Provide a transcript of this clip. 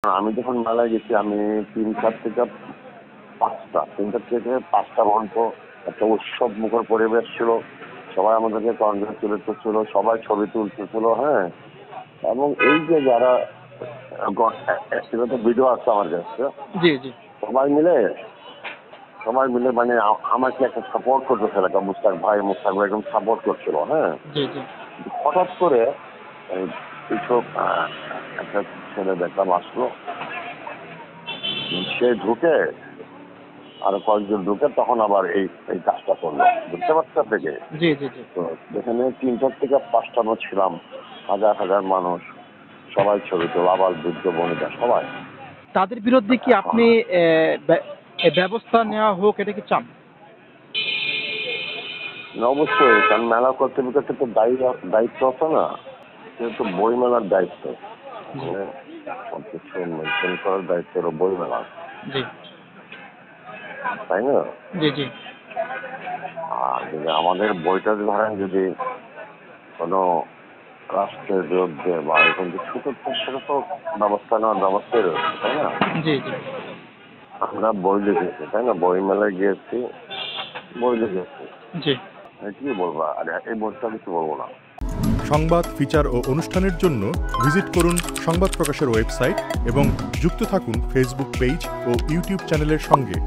আমি যখন মেলায় গেছি আমি 3-4 থেকে 5টা ঘন্ট একটা উৎসব মুখর পরিবেশ ছিল। সবাই আমাদেরকে কংগ্রেচুলেট করছিল, সবাই ছবি তুলতেছিল। হ্যাঁ, এবং এই যে যারা এটা তো ভিডিও আছে আমার কাছে, জি জি সবাই মিলে মানে আমাকে একটা সাপোর্ট করতেছিল, একটা মুস্তাক ভাই একদম সাপোর্ট করছিল। হ্যাঁ, জি জি হঠাৎ করে এই কিছু একটা ছেলে দেখলাম আসলো, সে ঢুকে আরো কয়েকজন ঢুকে তখন আবার এই কাজটা করলো। বুঝতে পারছি থেকে জি জি জি তো যেখানে 3টা থেকে 5টা ছিলাম, হাজার হাজার মানুষ, সবাই ছবি তোলা, আবার বৃদ্ধ বনিতা সবাই। তাদের বিরুদ্ধে কি আপনি ব্যবস্থা নেওয়া হোক এটা কি চান? অবশ্যই, কারণ মেলা কর্তৃপক্ষের তো দায়িত্ব আছে না, যেহেতু বই মেলার দায়িত্ব, মানে সবকিছু মেনটেন করার দায়িত্ব হলো বই মেলা, জি তাই না? জি জি আর যদি আমাদের বইটা ধরেন যদি কোনো রাষ্ট্রের বিরুদ্ধে বা এরকম কিছু করতে, সেটা তো ব্যবস্থা নেওয়ার ব্যবস্থাই রয়েছে, তাই না? জি জি আমরা বই লিখেছি, তাই না? বই মেলায় গিয়েছি, বই লিখেছি, জি কি বলবো আর এই বইটা কিছু বলবো না। সংবাদ, ফিচার ও অনুষ্ঠানের জন্য ভিজিট করুন সংবাদ প্রকাশের ওয়েবসাইট এবং যুক্ত থাকুন ফেসবুক পেজ ও ইউটিউব চ্যানেলের সঙ্গে।